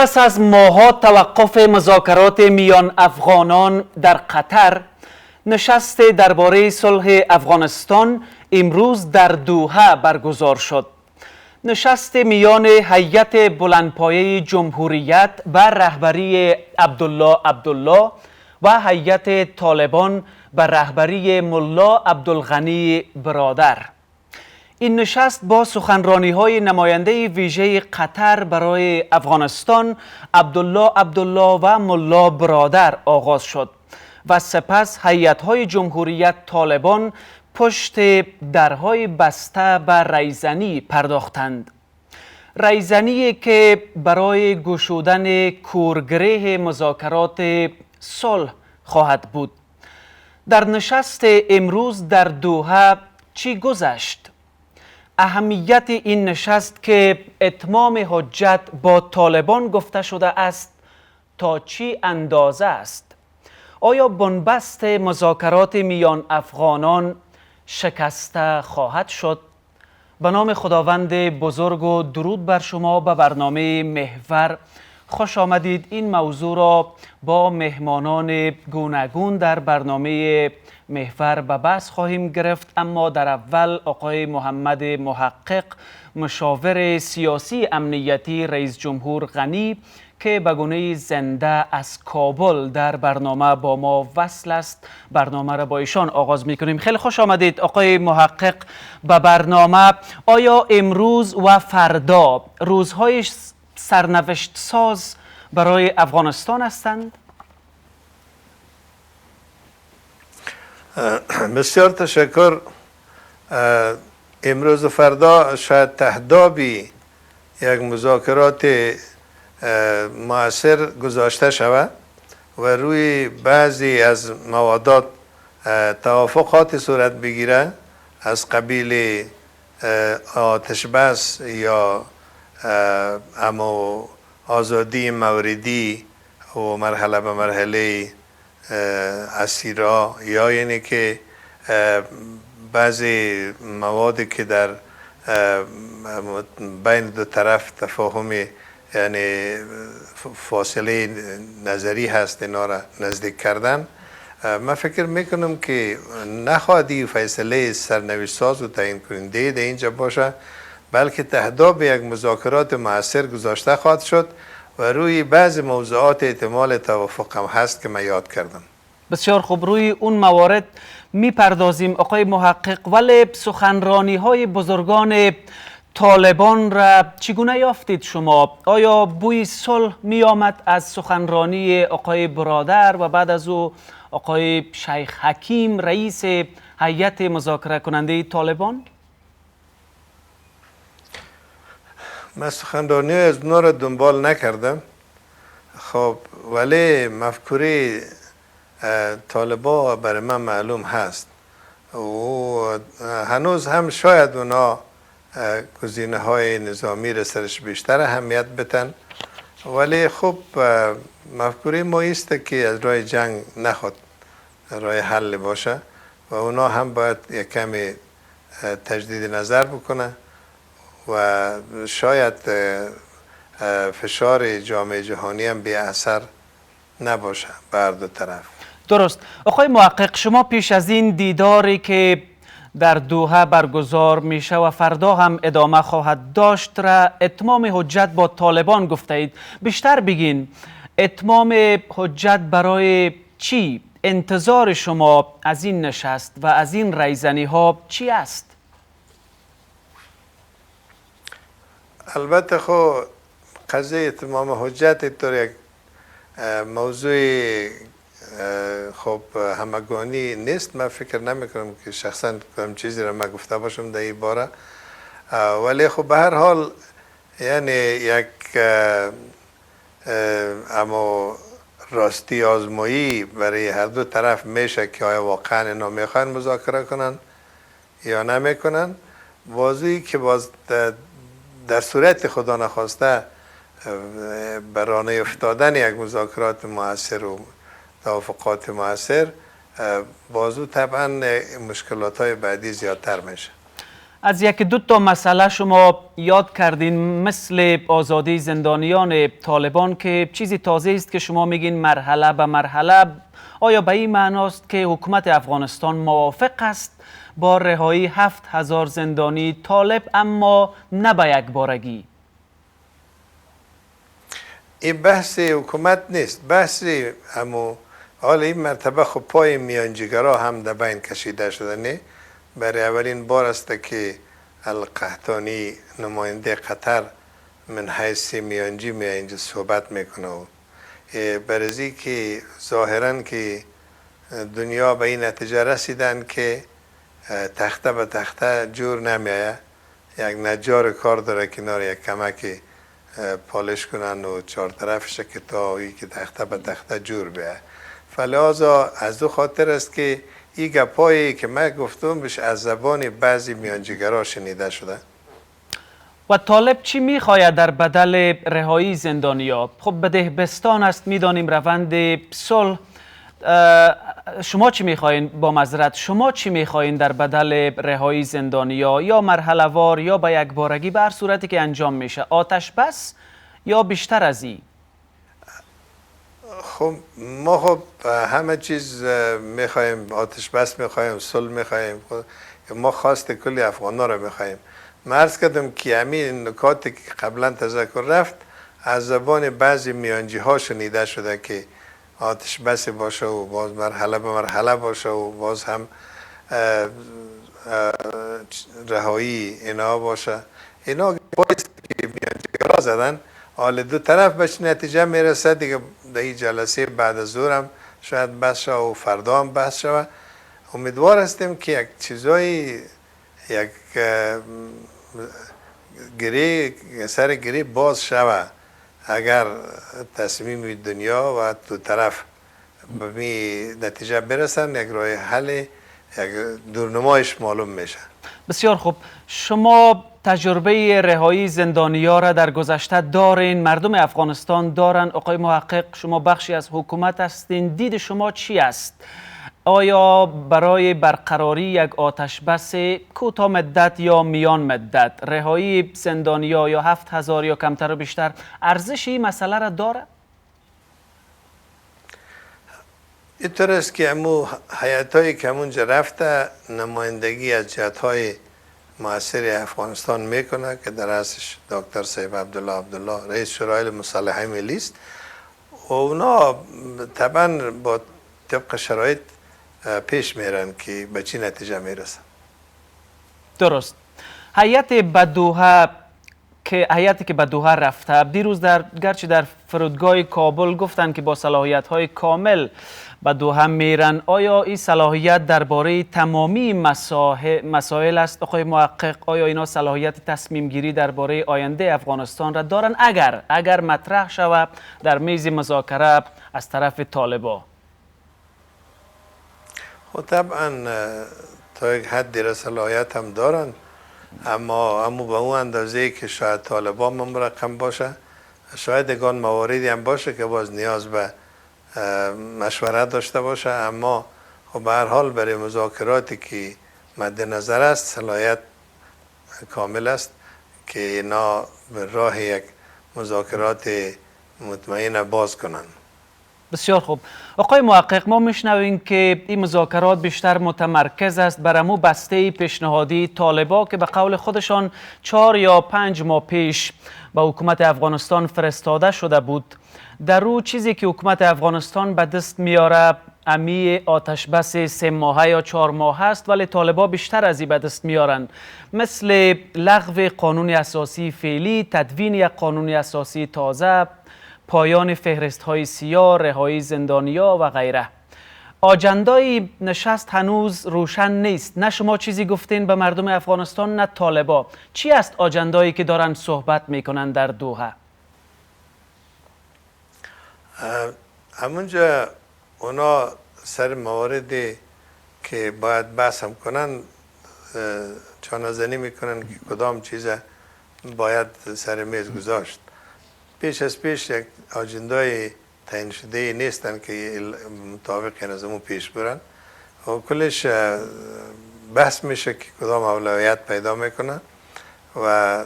پس از ماه‌ها توقف مذاکرات میان افغانان در قطر، نشست درباره صلح افغانستان امروز در دوحه برگزار شد. نشست میان هیئت بلندپایه جمهوریت بر رهبری عبدالله و هیئت طالبان بر رهبری ملا عبدالغنی برادر. این نشست با سخنرانی‌های نماینده ویژه قطر برای افغانستان عبدالله و ملا برادر آغاز شد و سپس هیئت‌های جمهوریت طالبان پشت درهای بسته به ریزنی پرداختند. ریزنی که برای گشودن کورگره مذاکرات صلح خواهد بود. در نشست امروز در دوحه چی گذشت؟ اهمیت این نشست که اتمام حجت با طالبان گفته شده است تا چی اندازه است؟ آیا بنبست مذاکرات میان افغانان شکسته خواهد شد؟ به نام خداوند بزرگ و درود بر شما به برنامه محور خوش آمدید. این موضوع را با مهمانان گوناگون در برنامه محور به بحث خواهیم گرفت، اما در اول آقای محمد محقق، مشاور سیاسی امنیتی رئیس جمهور غنی که به گونه زنده از کابل در برنامه با ما وصل است، برنامه را با ایشان آغاز می‌کنیم. خیلی خوش آمدید آقای محقق به برنامه. آیا امروز و فردا روزهای سرنوشت ساز برای افغانستان هستند؟ بسیار تشکر. امروز و فردا شاید تهدابی یک مذاکرات مؤثر گذاشته شود و روی بعضی از موادات توافقات صورت بگیره، از قبیل آتش بس یا آزادی موردی و مرحله به مرحله اسیرا، یا یعنی که بعضی موادی که در بین دو طرف تفاهم یعنی فاصله نظری هست، اینا را نزدیک کردن. من فکر میکنم که نخواهدی فیصله سرنوشت ساز و تعیین کننده در اینجا باشه، بلکه تهداب یک مذاکرات مؤثر گذاشته خواهد شد و روی بعض موضوعات احتمال توافق هم هست که من یاد کردم. بسیار خوب، روی اون موارد میپردازیم آقای محقق. ولی سخنرانی های بزرگان طالبان را چگونه یافتید شما؟ آیا بوی صلح می آمد از سخنرانی آقای برادر و بعد از او آقای شیخ حکیم رئیس هیئت مذاکره کننده طالبان؟ من سخنرانی از اونا را دنبال نکردم، خب ولی مفکوره طالبان برای من معلوم هست و هنوز هم شاید اونا گزینه های نظامی را سرش بیشتر اهمیت بتن، ولی خب مفکوره ما است که از راه جنگ نخواد راه حل باشه و اونا هم باید یک کمی تجدید نظر بکنه و شاید فشار جامعه جهانی هم بی اثر نباشه بر دو طرف. درست. آقای محقق، شما پیش از این دیداری که در دوحه برگزار میشه و فردا هم ادامه خواهد داشت را اتمام حجت با طالبان گفته اید. بیشتر بگین اتمام حجت برای چی؟ انتظار شما از این نشست و از این ریزنی ها چی است؟ البته خب قضیه اتمام حجت طور یک موضوع خب همگانی نیست. من فکر نمی کنم که شخصا کنم چیزی را من گفته باشم در این باره، ولی خب به هر حال یعنی یک اما راستی آزمایی برای هر دو طرف میشه که آیا واقعا اینا میخوان مذاکره کنن یا نمیکنن. واضحی که باز در صورت خدا نخواسته برانه افتادن یک مذاکرات مؤثر و توافقات مؤثر بازو طبعا مشکلات های بعدی زیادتر میشه. از یک دو تا مسئله شما یاد کردین، مثل آزادی زندانیان طالبان که چیزی تازه است که شما میگین مرحله به مرحله. آیا به این معناست که حکومت افغانستان موافق است با رهایی 7000 زندانی طالب، اما نه به یک بارگی؟ این بحث حکومت نیست، بحث حالا این مرتبه خب پای میانجیگرا هم در بین کشیده شده. نه برای اولین بار است که القحطانی نماینده قطر من حیث میانجی اینجا صحبت میکنه و برزی که ظاهرا که دنیا به این نتیجه رسیدن که تخته به تخته جور نمیایه، یک نجار کار داره کنار یک کمک پالش کنن و چهار طرفش که تا که تخته به تخته جور بیایه. فلازا از دو خاطر است که این گپایی که من گفتم بهش از زبان بعضی میانجیگرا شنیده شده. و طالب چی میخواید در بدل رهایی زندانیا؟ خب به دهبستان است، میدانیم روند صلح. شما چی میخواین؟ با معذرت، شما چی میخواین در بدل رهایی زندانیا؟ یا مرحله وار یا به یک بارگی، به هر صورتی که انجام میشه، آتش بس یا بیشتر از این؟ خب ما خب همه چیز میخوایم، آتش بس میخوایم، صلح میخوایم، ما خواست کلی افغانا رو میخوایم. من عرض کردم که همین نکاتی که قبلا تذکر رفت از زبان بعضی میانجی ها شنیده شده که آتش بس باشه و باز مرحله به مرحله باشه و باز هم رهایی اینا باشه. اینا باید که میانجیگرا زدن، حال دو طرف بهش نتیجه میرسه دیگه. در این جلسه بعد از ظهر شاید بحث شود و فردا هم بحث شود. امیدوار هستیم که یک چیزایی، یک سر گری باز شود اگر تصمیم دنیا و دو طرف به نتیجه برسن، یک راه حل، یک دورنمایش معلوم میشه. بسیار خوب. شما تجربه رهایی زندانی‌ها را در گذشته دارین، مردم افغانستان دارن. آقای محقق، شما بخشی از حکومت هستین، دید شما چی است؟ آیا برای برقراری یک آتش بس کوتاه مدت یا میان مدت رهایی زندانی‌ها یا 7000 یا کمتر و بیشتر ارزش این مسئله را داره؟ اینطور است که امو حیاتایی که همونجا رفته نمایندگی از جهت‌های مؤثر افغانستان میکنه که در رأسش دکتر سیف عبدالله رئیس شورای مصالحه ملی است و اونا طبعا با طبق شرایط پیش میرن که به چی نتیجه میرسن. درست. هیئتی که به دوحه رفته دیروز گرچه در فرودگاه کابل گفتن که با صلاحیت های کامل به دوحه میرن. آیا این صلاحیت درباره تمامی مسائل است آقای محقق؟ آیا اینا صلاحیت تصمیم گیری درباره آینده افغانستان را دارن اگر مطرح شود در میز مذاکره از طرف طالبا؟ خب طبعا تا یک حدی را صلاحیت هم دارن، اما به اون اندازه که شاید طالبان مرقم باشه، شاید یگان مواردی هم باشه که باز نیاز به مشورت داشته باشه، اما خب به هر حال برای مذاکراتی که مد نظر است صلاحیت کامل است که اینا به راه یک مذاکرات مطمئن باز کنند. بسیار خوب. آقای محقق، ما میشنویم که این مذاکرات بیشتر متمرکز است بر امو بسته پیشنهادی طالبا که به قول خودشان 4 یا 5 ماه پیش به حکومت افغانستان فرستاده شده بود. در رو چیزی که حکومت افغانستان به دست میاره امی آتش بس 3 ماهه یا 4 ماه است، ولی طالبا بیشتر از این به دست میارن، مثل لغو قانون اساسی فعلی، تدوین یک قانون اساسی تازه، پایان فهرست های سیاه، رهایی زندانیا و غیره. آجندای نشست هنوز روشن نیست. نه شما چیزی گفتین به مردم افغانستان نه طالبا. چی است آجندایی که دارن صحبت میکنن در دوحه؟ همونجا اونا سر مواردی که باید بحث هم کنن چانه‌زنی میکنن که کدام چیز باید سر میز گذاشت. پیش از پیش یک آجندای تعیین شده نیستن که مطابق نظمو پیش برن و کلش بحث میشه که کدام اولویت پیدا میکنه و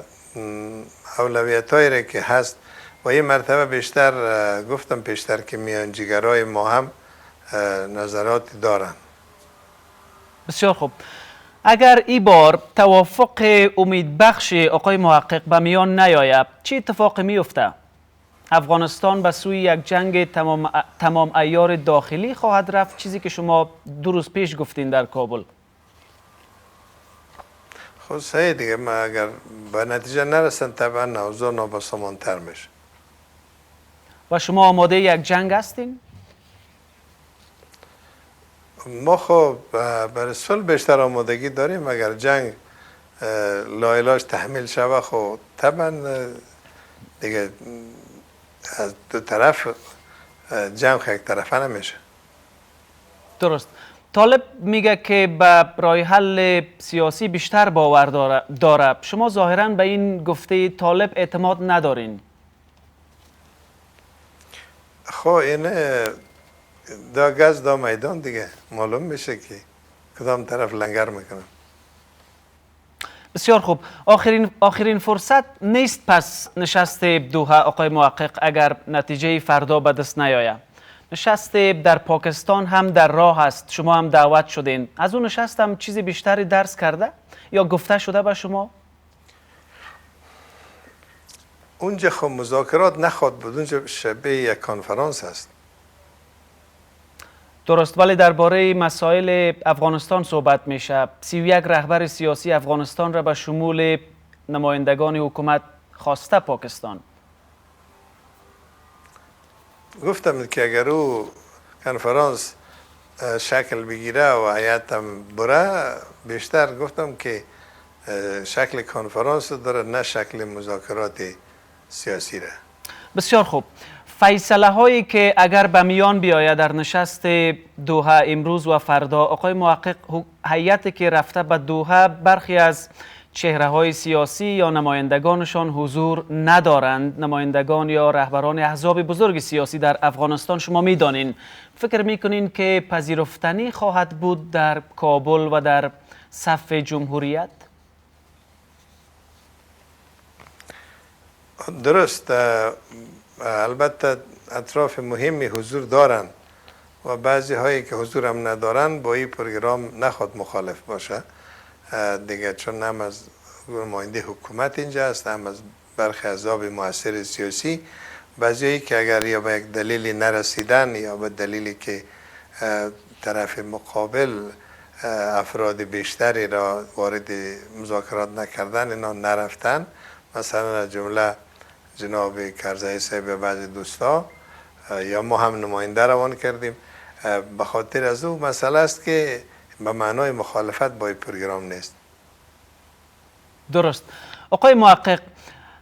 اولویت هایی که هست و این مرتبه بیشتر گفتم پیشتر که میانجیگرای ما هم نظراتی دارن. بسیار خوب. اگر این بار توافق امیدبخش آقای محقق به میان نیاید چه اتفاقی میفته؟ افغانستان به سوی یک جنگ تمام عیار داخلی خواهد رفت، چیزی که شما 2 روز پیش گفتین در کابل. خب صحیح دیگه، ما اگر به نتیجه نرسن طبعا اوضاع نابسامان‌تر میشه. و شما آماده یک جنگ هستین؟ ما خب برای صلح بیشتر آمادگی داریم. اگر جنگ لاعلاج تحمیل شود خب طبعا دیگه از دو طرف جنگ یک طرفه نمیشه. درست. طالب میگه که به راه حل سیاسی بیشتر باور داره. شما ظاهراً به این گفته طالب اعتماد ندارین. خب این دا گز دا میدان دیگه معلوم میشه که کدام طرف لنگر میکنه. بسیار خوب. آخرین فرصت نیست پس نشست دوحه آقای محقق اگر نتیجه فردا به دست نیاید. نشست در پاکستان هم در راه است، شما هم دعوت شدین. از اون نشست هم چیزی بیشتری درس کرده یا گفته شده به شما؟ اونجا خب مذاکرات نخواد بود، اونجا شبیه یک کنفرانس است. درست، ولی درباره مسائل افغانستان صحبت میشه. 31 رهبر سیاسی افغانستان را به شمول نمایندگان حکومت خواسته پاکستان. گفتم که اگر او کنفرانس شکل بگیره و هیئت هم بره، بیشتر گفتم که شکل کنفرانس داره نه شکل مذاکرات سیاسی را. بسیار خوب. فیصله هایی که اگر به میان بیاید در نشست دوحه امروز و فردا، آقای محقق، هیئتی که رفته به دوحه برخی از چهره های سیاسی یا نمایندگانشان حضور ندارند، نمایندگان یا رهبران احزاب بزرگ سیاسی در افغانستان. شما میدانین، فکر میکنین که پذیرفتنی خواهد بود در کابل و در صف جمهوریت؟ درست، البته اطراف مهمی حضور دارند و بعضی هایی که حضور هم ندارند با این پروگرام نخواد مخالف باشه دیگه، چون هم از نماینده حکومت اینجا است، هم از برخی احزاب مؤثر سیاسی. بعضی که اگر یا به یک دلیلی نرسیدن یا به دلیلی که طرف مقابل افراد بیشتری را وارد مذاکرات نکردن، اینا نرفتن، مثلا جمله جناب کرزی صاحب بعضی دوستا یا ما هم نماینده روان کردیم، به خاطر از او مسئله است که به معنای مخالفت با این پروگرام نیست. درست. آقای محقق،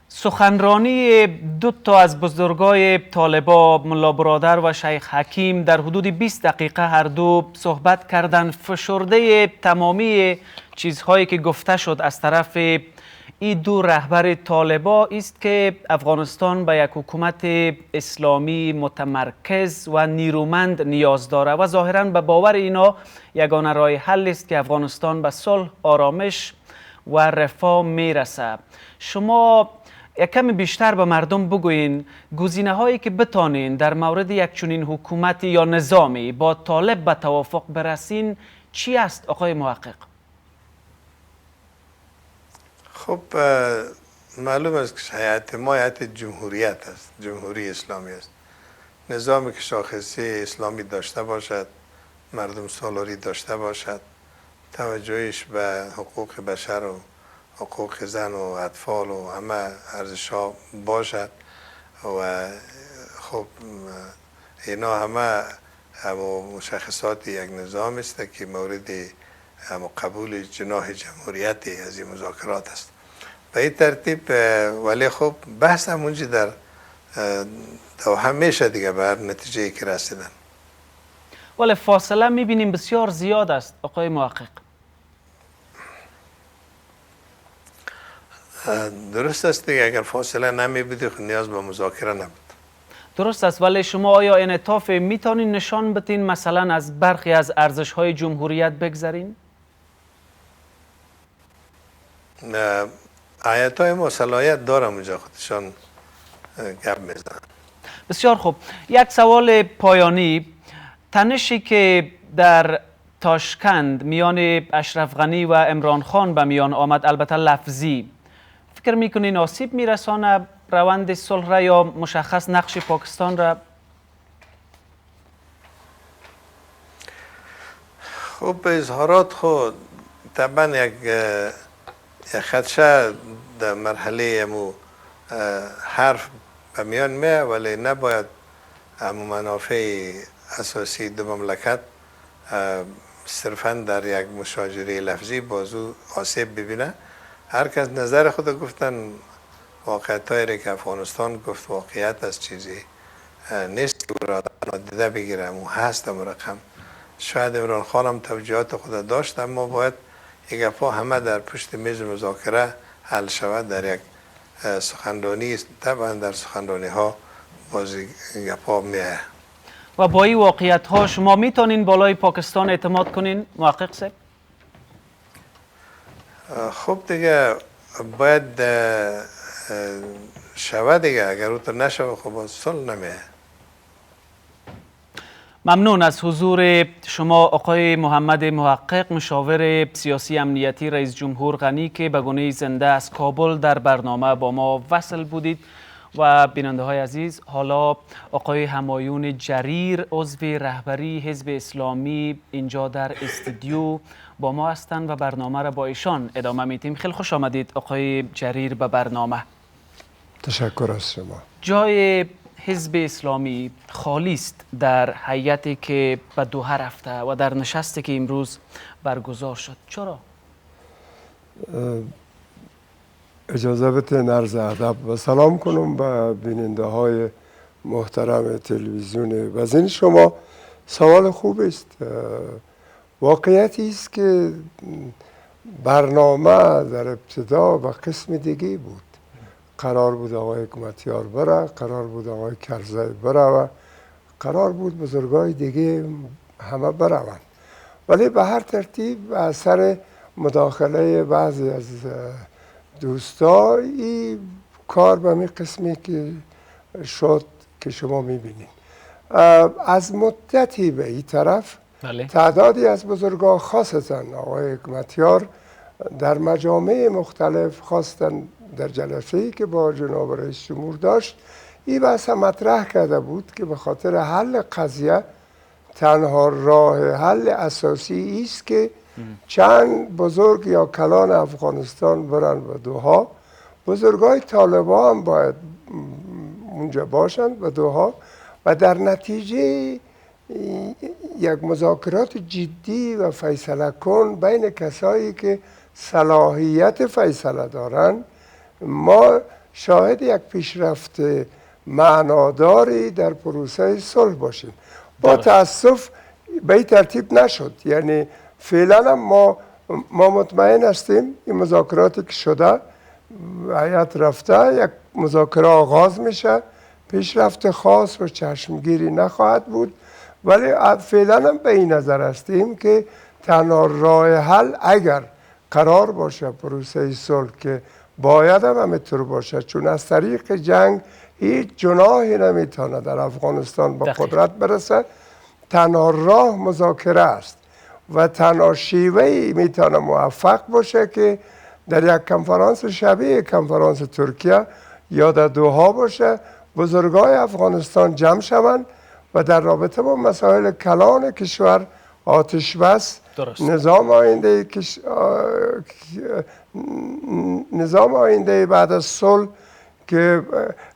سخنرانی 2 از بزرگای طالبا، ملا برادر و شیخ حکیم، در حدود 20 دقیقه هر دو صحبت کردند. فشرده تمامی چیزهایی که گفته شد از طرف این 2 رهبر طالبا است که افغانستان به یک حکومت اسلامی متمرکز و نیرومند نیاز داره و ظاهراً به باور اینا یگانه راه حل است که افغانستان به صلح، آرامش و رفاه میرسه. شما یک کمی بیشتر به مردم بگوین گزینه هایی که بتانین در مورد یک چنین حکومتی یا نظامی با طالب به توافق برسین چی است آقای محقق؟ خب معلوم است که هیئت ما هیئت جمهوریت است، جمهوری اسلامی است. نظامی که شاخصه اسلامی داشته باشد، مردم سالاری داشته باشد، توجهش به حقوق بشر و حقوق زن و اطفال و همه ارزش‌ها باشد و خب اینا همه مشخصات یک نظام است که مورد قبول جناح جمهوریت از این مذاکرات است. به این ترتیب ولی خب بحث همونجا در دوحه میشه دیگه به هر نتیجه که رسیدن. ولی فاصله میبینیم بسیار زیاد است آقای محقق. درست است دیگه، اگر فاصله نمیبودی خب نیاز به مذاکره نبود. درست است، ولی شما آیا انعطاف میتونین نشان بدین مثلا از برخی از ارزش‌های جمهوریت بگذرین؟ آیتای ما صلاحیت دارم اونجا خودشان گپ میزنن. بسیار خوب. یک سوال پایانی، تنشی که در تاشکند میان اشرف غنی و عمران خان به میان آمد، البته لفظی، فکر میکنین آسیب میرسانه روند صلح را یا مشخص نقش پاکستان را؟ خب به اظهارات خود طبعا یک خدشه در مرحله امو حرف به میان میه، ولی نباید امو منافع اساسی دو مملکت صرفا در یک مشاجره لفظی بازو آسیب ببینه. هر کس نظر خود گفتن، واقعیت هایی که افغانستان گفت واقعیت از چیزی نیست که را نادیده بگیره، امو هست امو رقم. شاید عمران خان هم توجیهات خود داشت، اما باید یک گپا همه در پشت میز مذاکره حل شود در یک سخنرانی. طبعا در سخنرانی ها بازی گپا میه و با این واقعیت ها شما میتونین بالای پاکستان اعتماد کنین محقق صاحب؟ خب دیگه باید شود دیگه، اگر او نشود خب صلح نمیه. ممنون از حضور شما آقای محمد محقق، مشاور سیاسی امنیتی رئیس جمهور غنی که به گونه زنده از کابل در برنامه با ما وصل بودید. و بیننده های عزیز، حالا آقای همایون جریر عضو رهبری حزب اسلامی اینجا در استودیو با ما هستند و برنامه را با ایشان ادامه میدیم. خیلی خوش آمدید آقای جریر به برنامه. تشکر از شما. جای حزب اسلامی خالی است در هیئتی که به دوحه رفته و در نشستی که امروز برگزار شد. چرا؟ اجازه بدین عرض ادب و سلام کنم به بیننده های محترم تلویزیون وزین شما. سوال خوب است. واقعیتی است که برنامه در ابتدا و قسم دیگه بود. قرار بود آقای حکمتیار بره، قرار بود آقای کرزی بره و قرار بود بزرگای دیگه همه بروند، ولی به هر ترتیب به اثر مداخله بعضی از دوستا این کار به می قسمی که شد که شما میبینید. از مدتی به این طرف تعدادی از بزرگان خاصتا آقای حکمتیار در مجامع مختلف خواستن در جلسه‌ای که با جناب رئیس جمهور داشت این بحث مطرح کرده بود که به خاطر حل قضیه تنها راه حل اساسی است که چند بزرگ یا کلان افغانستان برن و دوحه. بزرگای طالبان هم باید اونجا باشند و دوحه و در نتیجه یک مذاکرات جدی و فیصله کن بین کسایی که صلاحیت فیصله دارند ما شاهد یک پیشرفت معناداری در پروسه صلح باشیم. با تاسف به این ترتیب نشد. یعنی فعلا ما مطمئن هستیم این مذاکراتی که شده هیئت رفته، یک مذاکره آغاز میشه، پیشرفت خاص و چشمگیری نخواهد بود، ولی فعلا هم به این نظر هستیم که تنها راه حل اگر قرار باشه پروسه صلح که باید هم همینطور باشه، چون از طریق جنگ هیچ جناحی نمیتونه در افغانستان با قدرت برسه، تنها راه مذاکره است و تنها شیوهی میتونه موفق باشه که در یک کنفرانس شبیه کنفرانس ترکیه یا در دوحه باشه، بزرگای افغانستان جمع شوند و در رابطه با مسائل کلان کشور آتش بس، نظام آینده بعد از صلح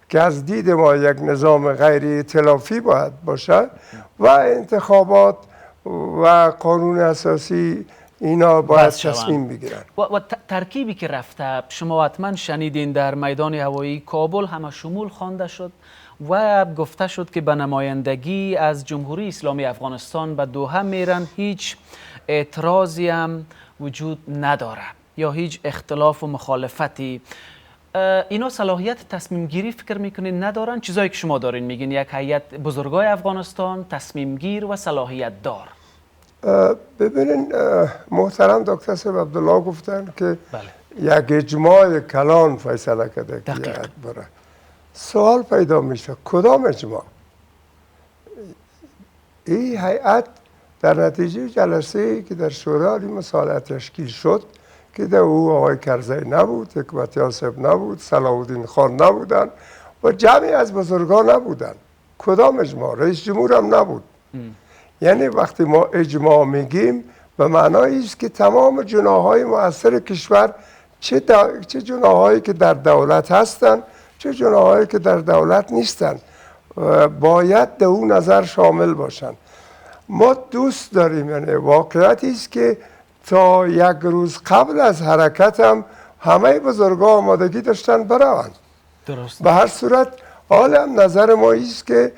که از دید ما یک نظام غیر ائتلافی باید باشه و انتخابات و قانون اساسی اینا باید تصمیم بگیرن. و ترکیبی که رفته شما حتما شنیدین در میدان هوایی کابل همه شمول خوانده شد و گفته شد که به نمایندگی از جمهوری اسلامی افغانستان به دوحه میرن، هیچ اعتراضی هم وجود نداره یا هیچ اختلاف و مخالفتی. اینا صلاحیت تصمیم گیری فکر میکنین ندارن؟ چیزایی که شما دارین میگین یک هیئت بزرگای افغانستان تصمیم گیر و صلاحیت دار. ببینین محترم دکتر صاحب عبدالله گفتن که یک اجماع کلان فیصله کرده که دقیق. یک بره. سوال پیدا میشه کدام اجماع؟ این هیئت در نتیجه جلسه که در شورای عالی مصالحه تشکیل شد که در او آقای کرزی نبود، حکمتیار صاحب نبود، صلاح الدین خان نبودن و جمعی از بزرگان نبودن. کدام اجماع؟ رئیس جمهور هم نبود. یعنی وقتی ما اجماع میگیم به معنای است که تمام جناح‌های مؤثر کشور، چه جناح‌هایی که در دولت هستند، چه جناح‌هایی که در دولت نیستند، باید در اون نظر شامل باشند. ما دوست داریم، یعنی واقعیتی است که تا یک روز قبل از حرکت هم همه بزرگان آمادگی داشتن بروند. درست. به هر صورت حال هم نظر ما است که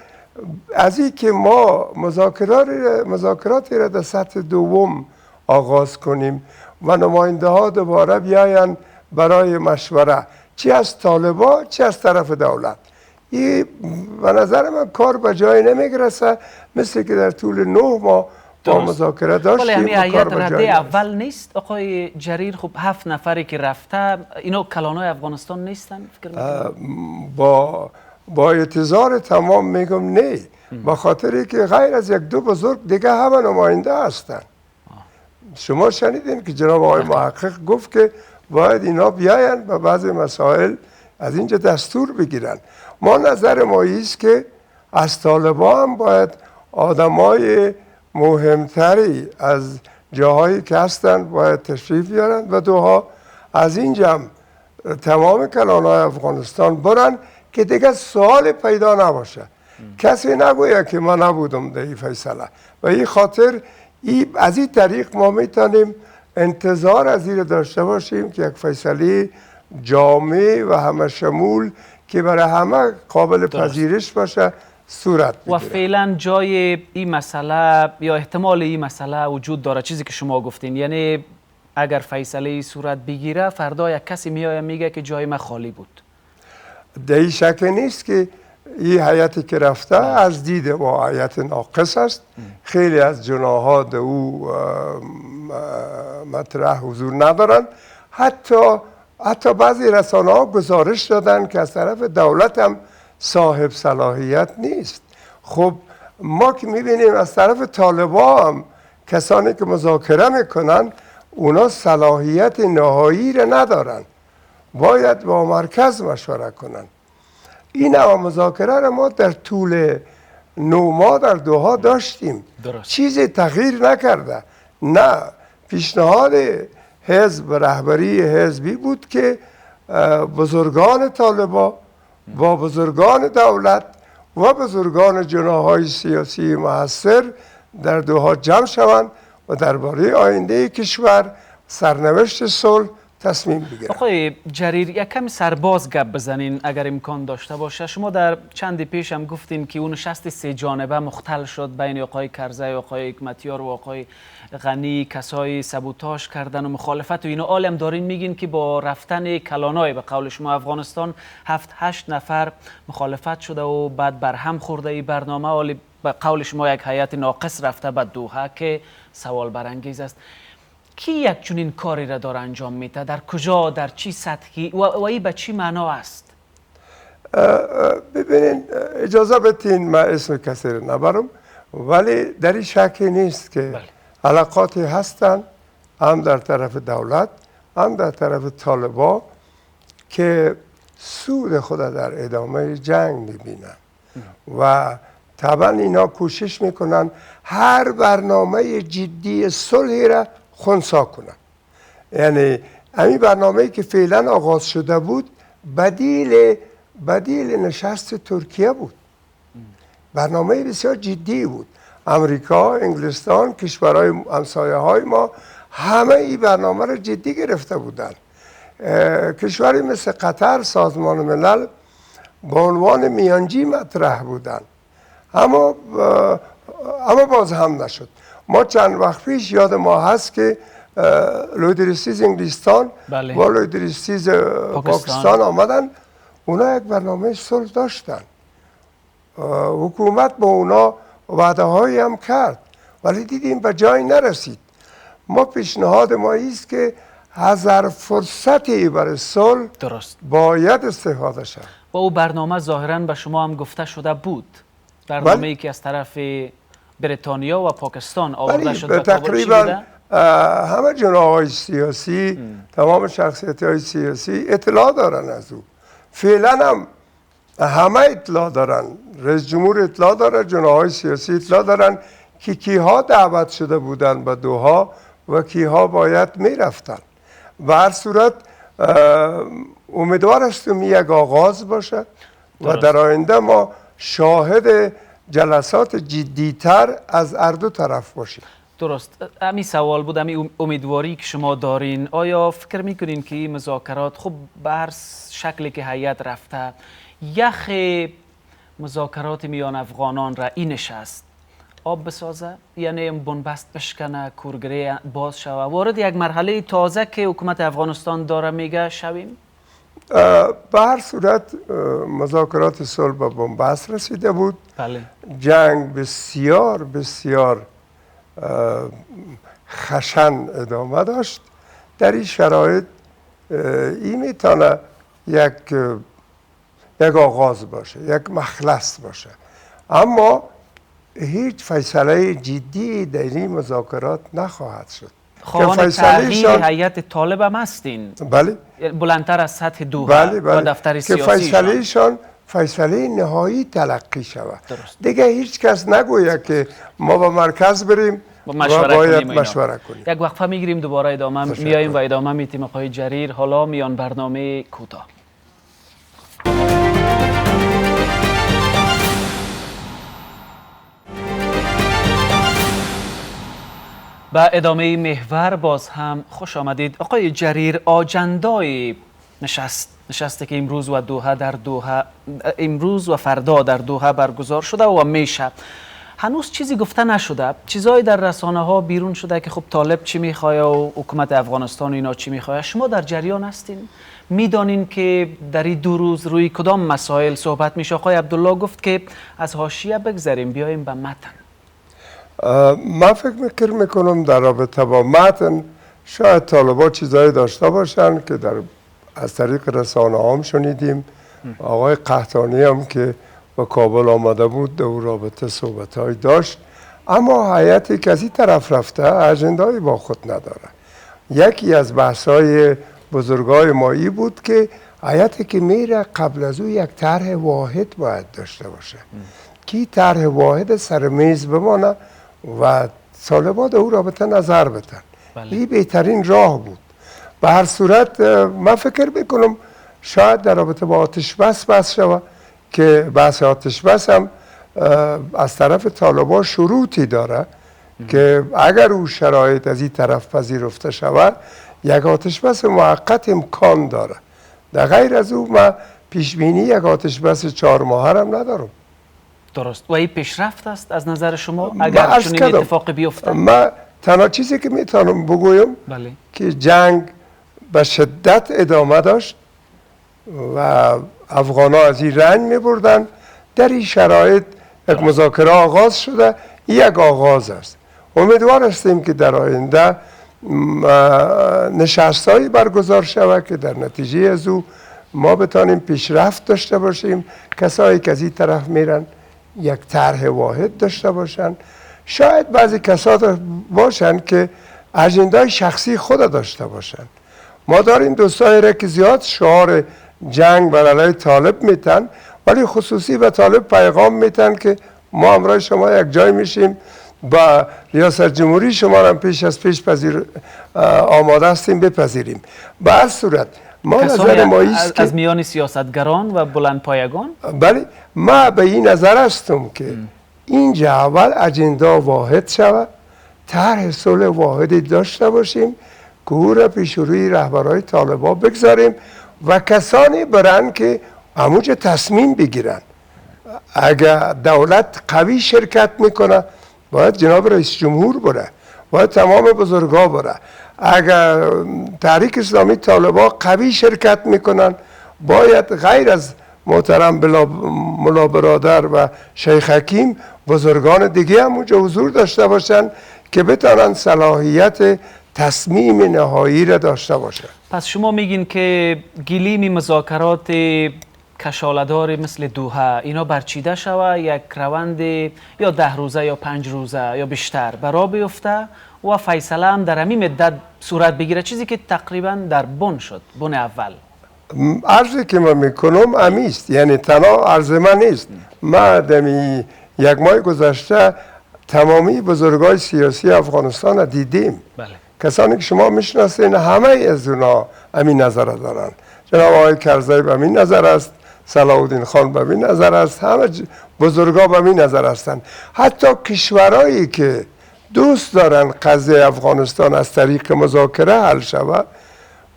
از این که ما مذاکراتی را در سطح دوم آغاز کنیم و نماینده ها دوباره بیاین برای مشوره، چه از طالبان چه از طرف دولت. این به نظر من کار به جای نمیگرسه، مثل که در طول 9 ماه با مذاکره داشتیم. ولی همین و کار هیئت به رده جای اول نیست آقای جریر؟ خب 7 نفری که رفته اینا کلانای افغانستان نیستن فکر میکنم؟ با اعتذار تمام میگم نه، به خاطری که غیر از 1-2 بزرگ دیگه همه نماینده هستند. شما شنیدین که جناب آقای محقق گفت که باید اینا بیاین و بعضی مسائل از اینجا دستور بگیرن. ما نظر ما است که از طالبان هم باید آدمای مهمتری از جاهایی که هستند باید تشریف بیارن و دوها از اینجا تمام کلانهای افغانستان برن که دیگه سوال پیدا نباشه. کسی نگوید که من نبودم در این فیصله. و این خاطر از این طریق ما میتونیم انتظار از این داشته باشیم که یک فیصله جامع و همه شمول که برای همه قابل پذیرش باشه صورت بگیره. و فعلا جای این مسئله یا احتمال این مسئله وجود داره، چیزی که شما گفتین، یعنی اگر فیصله صورت بگیره فردا یک کسی میآید میگه که جای من خالی بود. در این شک نیست که این هیئتی که رفته از دید ما هیئت ناقص است. خیلی از جناح‌ها در او مطرح حضور ندارن. حتی بعضی رسانه‌ها گزارش دادن که از طرف دولت هم صاحب صلاحیت نیست. خب ما که میبینیم از طرف طالبان هم کسانی که مذاکره میکنن اونا صلاحیت نهایی را ندارن، باید با مرکز مشوره کنن. این نوع مذاکره را ما در طول 9 ماه در دوحه داشتیم. چیزی تغییر نکرده. نه، پیشنهاد حزب، رهبری حزبی بود که بزرگان طالبان با بزرگان دولت و بزرگان جناح‌های سیاسی مؤثر در دوحه جمع شوند و درباره آینده کشور، سرنوشت صلح تصمیم بگیرند. آقای جریر یک کمی سرباز گپ بزنین اگر امکان داشته باشه. شما در چند پیش هم گفتین که اون نشست 3 جانبه مختل شد بین آقای کرزی و آقای حکمتیار و آقای غنی، کسای سبوتاژ کردن و مخالفت و اینا. عالم دارین میگین که با رفتن کلانای به قول شما افغانستان 7-8 نفر مخالفت شده و بعد برهم خورده این برنامه، ولی به قول شما یک هیئت ناقص رفته به دوحه که سوال برانگیز است. کی یک چنین کاری را داره انجام میده؟ در کجا، در چی سطحی و این به چی معنا است؟ ببینین، اجازه بدین من اسم کسی رو نبرم، ولی در این شکی نیست که علاقاتی هستند هم در طرف دولت هم در طرف طالبان که سود خود در ادامه جنگ میبینن و طبعا اینا کوشش میکنن هر برنامه جدی صلحی را خنثی کنن. یعنی همین برنامه‌ای که فعلا آغاز شده بود بدیل نشست ترکیه بود. برنامه بسیار جدی بود. امریکا، انگلستان، کشورهای همسایه های ما همه این برنامه را جدی گرفته بودند. کشوری مثل قطر، سازمان ملل به عنوان میانجی مطرح بودند، اما باز هم نشد. ما چند وقت پیش یاد ما هست که لویدریستیز انگلستان و لویدریستیز پاکستان آمدن، اونا یک برنامه صلح داشتن. حکومت با اونا وعده هایی هم کرد ولی دیدیم به جای نرسید. ما پیشنهاد ما است که هزار فرصتی برای صلح درست. باید استفاده شد. و او برنامه ظاهراً به شما هم گفته شده بود، برنامه‌ای که از طرف بریتانیا و پاکستان آورده شد به کابل. چی تقریبا بوده؟ همه جناح‌های سیاسی، تمام شخصیت‌های سیاسی اطلاع دارن از او. فعلا هم همه اطلاع دارن، رئیس جمهور اطلاع داره، جناح‌های سیاسی اطلاع دارن که کیها دعوت شده بودن به دوحا و کیها باید میرفتن. و هر صورت امیدوار هستم یک آغاز باشه و در آینده ما شاهد جلسات جدیتر از هر دو طرف باشیم. درست. همین سوال بود، همین امیدواری که شما دارین، آیا فکر میکنین که این مذاکرات خب به هر شکلی که هیئت رفته یخ مذاکرات میان افغانان را این نشست آب بسازه، یعنی بنبست بشکنه، کورگری باز شوه، وارد یک مرحله تازه که حکومت افغانستان داره میگه شویم؟ به هر صورت مذاکرات صلح به بنبست رسیده بود. بله. جنگ بسیار بسیار خشن ادامه داشت. در این شرایط این میتونه یک آغاز باشه، یک مخلص باشه، اما هیچ فیصله جدی در این مذاکرات نخواهد شد. خواهان تغییر هیئت طالب هم هستین. بله. بلندتر از سطح دوحه بله و دفتر سیاسی که فیصلهشان فیصله نهایی تلقی شود. دیگه هیچ کس نگوید که ما به مرکز بریم و باید مشوره کنیم. یک وقفه میگیریم، دوباره ادامه میاییم و ادامه میتیم. آقای جریر، حالا میان برنامه کوتاه. با ادامه محور باز هم خوش آمدید. آقای جریر، آجندای نشسته که امروز و امروز و فردا در دوحه برگزار شده و میشه، هنوز چیزی گفته نشده. چیزایی در رسانه ها بیرون شده که خب طالب چی میخواه و حکومت افغانستان اینا چی میخواه. شما در جریان هستین؟ میدانین که در این 2 روز روی کدام مسائل صحبت میشه؟ آقای عبدالله گفت که از حاشیه بگذریم بیایم به متن. من فکر میکنم در رابطه با متن شاید طالبا چیزایی داشته باشن که از طریق رسانه هم شنیدیم. آقای قحطانی هم که به کابل آمده بود در رابطه صحبت‌های داشت، اما هیئتی که از این طرف رفته اجنده‌ای با خود نداره. یکی از بحث‌های بزرگای ما ای بود که هیئتی که میره قبل از او یک طرح واحد باید داشته باشه که طرح واحد سر میز بمانه و طالبان در او رابطه نظر بدن. این بهترین راه بود. به هر صورت من فکر میکنم شاید در رابطه با آتش بس بحث شود که بحث آتش بس هم از طرف طالبان شروطی داره که اگر او شرایط از این طرف پذیرفته شود یک آتش بس موقت امکان داره. در غیر از او من پیشبینی یک آتش بس 4 ماهه هم ندارم. درست. و این پیشرفت است از نظر شما اگر چنین اتفاقی بیفته؟ من تنها چیزی که میتونم بگویم که جنگ به شدت ادامه داشت و افغان ها از این رنج میبردن. در این شرایط یک مذاکره آغاز شده. یک آغاز است. امیدوار هستیم که در آینده نشستایی برگزار شود که در نتیجه از او ما بتانیم پیشرفت داشته باشیم. کسایی که از این طرف میرن یک طرح واحد داشته باشن. شاید بعضی کسات باشن که اجندای شخصی خود داشته باشن. ما داریم دوستایی را که زیاد شعار جنگ بر علیه طالب میتن، ولی خصوصی به طالب پیغام میتن که ما همراه شما یک جای میشیم، با ریاست جمهوری شما را پیش آماده هستیم بپذیریم. به هر صورت ما نظر ما ایست که از میان سیاستگران و بلندپایگان، بله، ما به این نظر هستم که اینجا اول اجندا واحد شود، طرح صلح واحدی داشته باشیم که او را پیش روی رهبرهای طالبان بگذاریم و کسانی برن که همونجا تصمیم بگیرن. اگر دولت قوی شرکت میکنه باید جناب رئیس جمهور بره، باید تمام بزرگا بره. اگر تحریک اسلامی طالبان قوی شرکت میکنن باید غیر از محترم ملا برادر و شیخ حکیم بزرگان دیگه هم اونجا حضور داشته باشن که بتانن صلاحیت تصمیم نهایی را داشته باشه. پس شما میگین که گلیم مذاکرات کشاله‌دار مثل دوحه اینا برچیده شوه، یک روند یا 10 روزه یا 5 روزه یا بیشتر برا بیفته و فیصله هم در همین مدت صورت بگیره، چیزی که تقریبا در بن شد، بن اول. عرضی که من میکنم امیست، یعنی تنها عرض من نیست. من دمی یک ماه گذشته تمامی بزرگای سیاسی افغانستان را دیدیم. بله. کسانی که شما میشناسین همه از اونا همین نظر دارن. جناب آقای کرزی به همین نظر است، صلاح الدین خان به همین نظر است، همه بزرگا به همین نظر هستند. حتی کشورهایی که دوست دارن قضیه افغانستان از طریق مذاکره حل شود،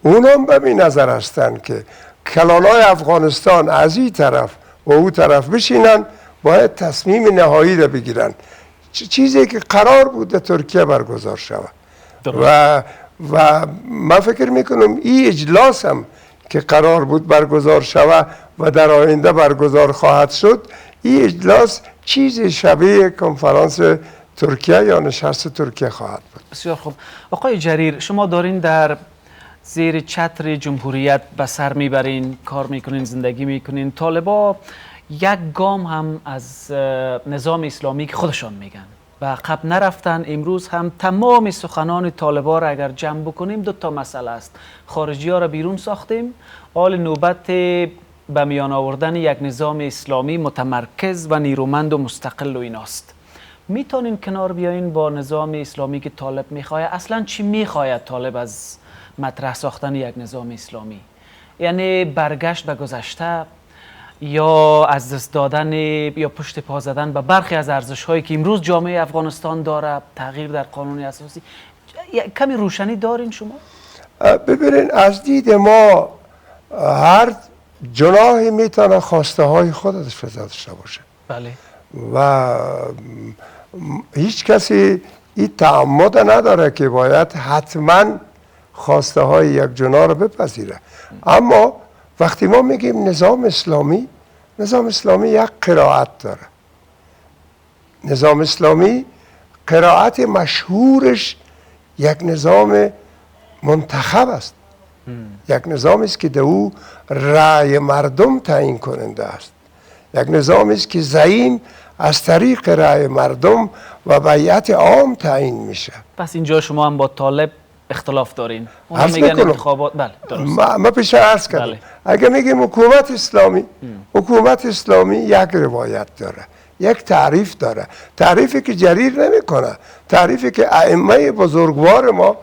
اونم به این نظر هستند که کلانای افغانستان از این طرف و او طرف بشینن، باید تصمیم نهایی را بگیرن، چیزی که قرار بود در ترکیه برگزار شود. و من فکر میکنم این اجلاس هم که قرار بود برگزار شود و در آینده برگزار خواهد شد، این اجلاس چیز شبیه کنفرانس ترکیه یا نشست ترکیه خواهد بود. بسیار خوب. آقای جریر، شما دارین در زیر چتر جمهوریت به سر میبرین، کار میکنین، زندگی میکنین. طالبا یک گام هم از نظام اسلامی که خودشان میگن و عقب نرفتن. امروز هم تمام سخنان طالبا را اگر جمع بکنیم 2 مسئله است. خارجی ها را بیرون ساختیم، حال نوبت به میان آوردن یک نظام اسلامی متمرکز و نیرومند و مستقل و ایناست. میتونین کنار بیاین با نظام اسلامی که طالب میخواه؟ اصلا چی میخواید طالب از مطرح ساختن یک نظام اسلامی؟ یعنی برگشت به گذشته یا از دست دادن یا پشت پا زدن به برخی از ارزش هایی که امروز جامعه افغانستان داره، تغییر در قانون اساسی؟ کمی روشنی دارین شما؟ ببینین، از دید ما هر جناحی میتونه خواسته های خودش داشته باشه. بله. و هیچ کسی این تعمد نداره که باید حتما خواسته های یک جناح رو بپذیره. اما وقتی ما میگیم نظام اسلامی، نظام اسلامی یک قرائت داره. نظام اسلامی قرائت مشهورش یک نظام منتخب است. یک نظام است که در او رأی مردم تعیین کننده است. یک نظام است که زعیم از طریق رأی مردم و بیعت عام تعیین میشه. پس اینجا شما هم با طالب اختلاف دارین؟ عرض میکنم. انتخابات. بله، درست. ما پیش عرض کردم. بله. اگه میگیم حکومت اسلامی یک روایت داره، یک تعریف داره، تعریفی که جریر نمیکنه، تعریفی که ائمه بزرگوار ما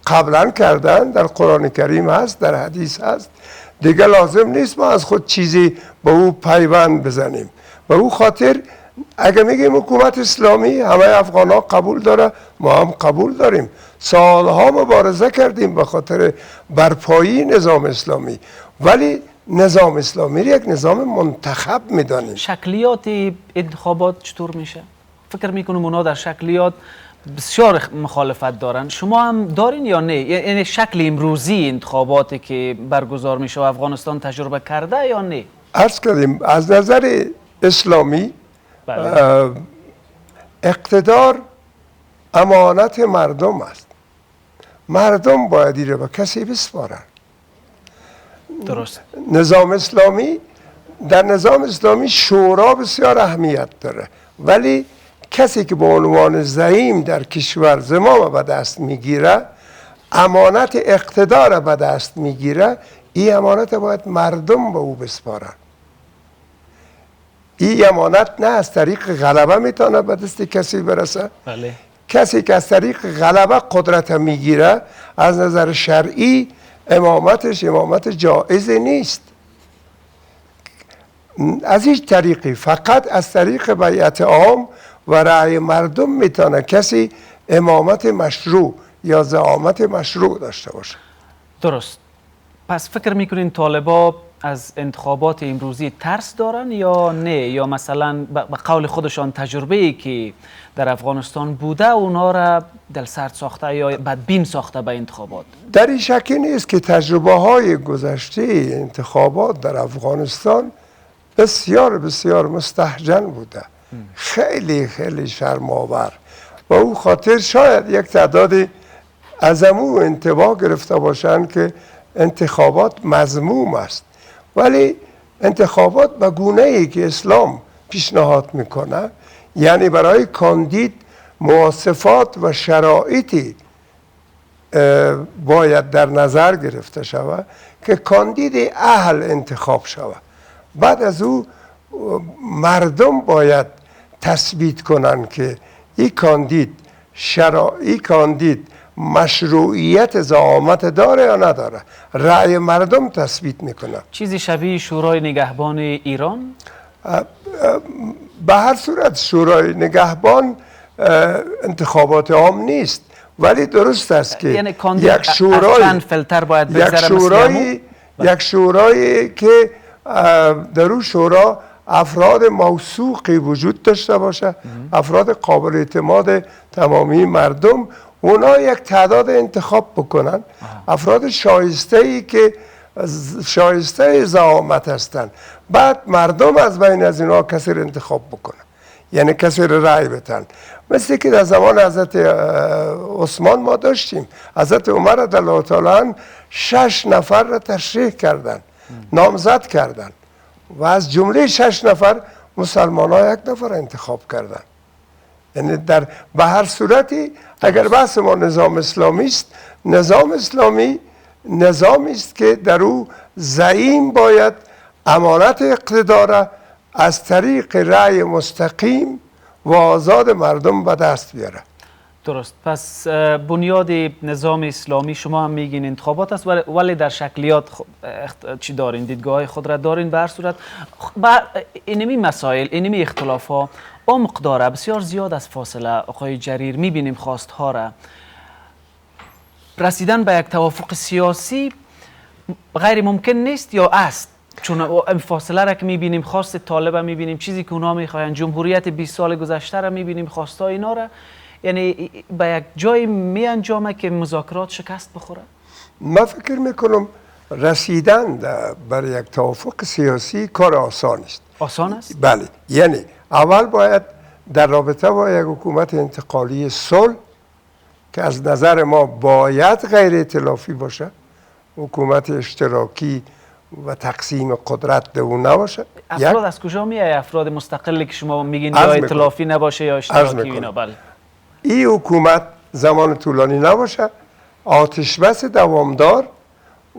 قبلا کردن، در قرآن کریم هست، در حدیث هست. دیگه لازم نیست ما از خود چیزی به او پیوند بزنیم. به او خاطر اگه میگیم حکومت اسلامی، همه افغان ها قبول داره، ما هم قبول داریم. سالها مبارزه کردیم به خاطر برپایی نظام اسلامی، ولی نظام اسلامی یک نظام منتخب میدانیم. شکلیات انتخابات چطور میشه؟ فکر میکنم اونا در شکلیات بسیار مخالفت دارن. شما هم دارین یا نه؟ یعنی شکل امروزی انتخاباتی که برگزار میشه و افغانستان تجربه کرده یا نه؟ عرض کردیم از نظر اسلامی بله. اقتدار امانت مردم است. مردم باید این رو به کسی بسپارن. درست. نظام اسلامی، در نظام اسلامی شورا بسیار اهمیت داره، ولی کسی که به عنوان زعیم در کشور زمام به دست میگیره، امانت اقتدار به دست میگیره، این امانت باید مردم به او بسپارن. این امانت نه از طریق غلبه میتونه به دست کسی برسه. بله. کسی که از طریق غلبه قدرت میگیره، از نظر شرعی امامتش امامت جائز نیست. از هیچ طریقی، فقط از طریق بیعت عام و رأی مردم میتونه کسی امامت مشروع یا زعامت مشروع داشته باشه. درست. پس فکر میکنین طالبا از انتخابات امروزی ترس دارن یا نه؟ یا مثلا به قول خودشان تجربه‌ای که در افغانستان بوده اونا را دلسرد ساخته یا بدبین ساخته به انتخابات؟ در این شکی نیست که تجربه های گذشته انتخابات در افغانستان بسیار بسیار مستهجن بوده، خیلی خیلی شرم‌آور. و او خاطر شاید یک تعداد از امو انتباه گرفته باشند که انتخابات مذموم است، ولی انتخابات به گونه‌ای که اسلام پیشنهاد میکنه، یعنی برای کاندید مواصفات و شرایطی باید در نظر گرفته شود که کاندید اهل انتخاب شود. بعد از او مردم باید تثبیت کنند که این کاندید مشروعیت زعامت داره یا نداره. رأی مردم تثبیت میکنه. چیزی شبیه شورای نگهبان ایران؟ به هر صورت شورای نگهبان انتخابات عام نیست، ولی درست است که یعنی یک شورای چند فلتر باید بگذره. یک شورایی که در اون شورا افراد موثوقی وجود داشته باشه، افراد قابل اعتماد تمامی مردم، اونا یک تعداد انتخاب بکنن، افراد شایسته‌ای که شایسته زعامت هستند، بعد مردم از بین از اینا کسی رو انتخاب بکنن، یعنی کسی رو رأی بدن. مثل که در زمان حضرت عثمان ما داشتیم، حضرت عمر رضی الله تعالی عنه 6 نفر را ترشیح کردن، نامزد کردن و از جمله 6 نفر مسلمان ها 1 نفر انتخاب کردن. یعنی به هر صورتی اگر بحث ما نظام اسلامی است، نظام اسلامی نظامی است که در او زعیم باید امانت اقتدار از طریق رأی مستقیم و آزاد مردم به دست بیاره. درست. پس بنیاد نظام اسلامی شما هم میگین انتخابات است، ولی در شکلیات چی دارین؟ دیدگاه خود را دارین؟ به هر صورت اینمی مسائل، اینمی اختلاف ها عمق داره، بسیار زیاد از فاصله. آقای جریر، میبینیم خواستها را رسیدن به یک توافق سیاسی غیر ممکن نیست یا است؟ چون این فاصله را که میبینیم، خواست طالب را میبینیم، چیزی که اونا میخواین، جمهوریت 20 سال گذشته را میبینیم، خواسته اینا را، یعنی به یک جای می انجامه که مذاکرات شکست بخوره. من فکر میکنم رسیدن بر یک توافق سیاسی کار آسان است. آسان است؟ بله، یعنی اول باید در رابطه با یک حکومت انتقالی صلح که از نظر ما باید غیر ائتلافی باشه، حکومت اشتراکی و تقسیم قدرت در اون نباشه. افراد از کجا میایه؟ افراد مستقلی که شما میگین یا ائتلافی نباشه یا اشتراکی اینا؟ بله. این حکومت زمان طولانی نباشه، آتش بس دوامدار،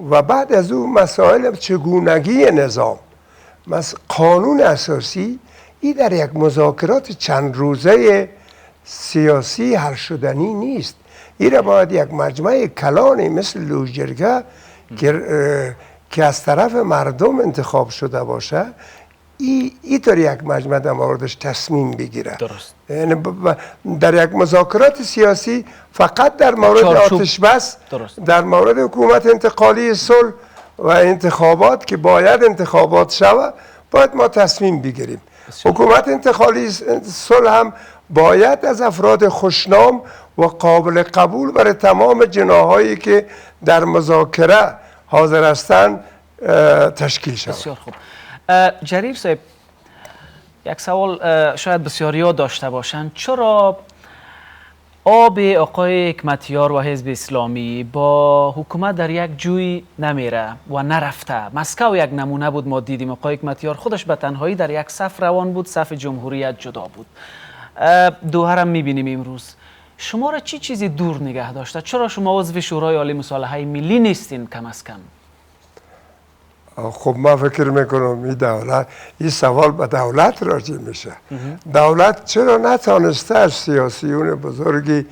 و بعد از اون مسائل چگونگی نظام، قانون اساسی، این در یک مذاکرات چند روزه سیاسی حل شدنی نیست. این را باید یک مجمع کلانی مثل لوژجرگه که از طرف مردم انتخاب شده باشه، این طور یک مجمع در موردش تصمیم بگیره. درست. یعنی در یک مذاکرات سیاسی فقط در مورد آتش بس، در مورد حکومت انتقالی صلح و انتخابات که باید انتخابات شود، باید ما تصمیم بگیریم. حکومت انتقالی صلح هم باید از افراد خوشنام و قابل قبول برای تمام جناحایی که در مذاکره حاضر هستند تشکیل شود. بسیار خوب. جریر صاحب، یک سوال شاید بسیاریا داشته باشند. چرا آب آقای حکمتیار و حزب اسلامی با حکومت در یک جوی نمیره و نرفته؟ مسکو یک نمونه بود، ما دیدیم آقای حکمتیار خودش به تنهایی در یک صف روان بود، صف جمهوریت جدا بود. دوحه هم میبینیم امروز. شما را چی چیزی دور نگه داشته؟ چرا شما عضو شورای عالی مصالحه ملی نیستین کم از کم؟ خب من فکر میکنم این سوال به دولت راجع میشه. دولت چرا نتانسته از سیاسیون بزرگی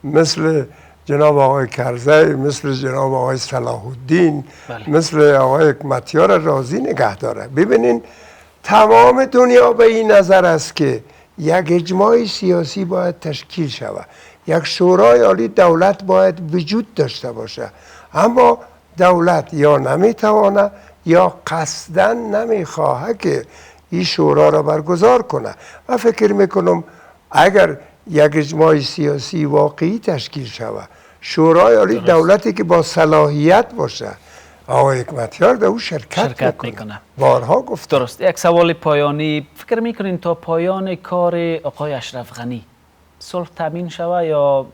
مثل جناب آقای کرزی، مثل جناب آقای صلاح الدین، مثل آقای حکمتیار راضی نگه داره؟ ببینین تمام دنیا به این نظر است که یک اجماع سیاسی باید تشکیل شود، یک شورای عالی دولت باید وجود داشته باشه، اما دولت یا نمیتوانه یا قصداً نمیخواه که این شورا را برگزار کنه. من فکر میکنم اگر یک اجماع سیاسی واقعی تشکیل شود، شورای عالی دولتی که با صلاحیت باشه، آقای حکمتیار در او شرکت میکنه. بارها گفت. درست. یک سوال پایانی، فکر میکنین تا پایان کار آقای اشرف غنی صلح تامین شود یا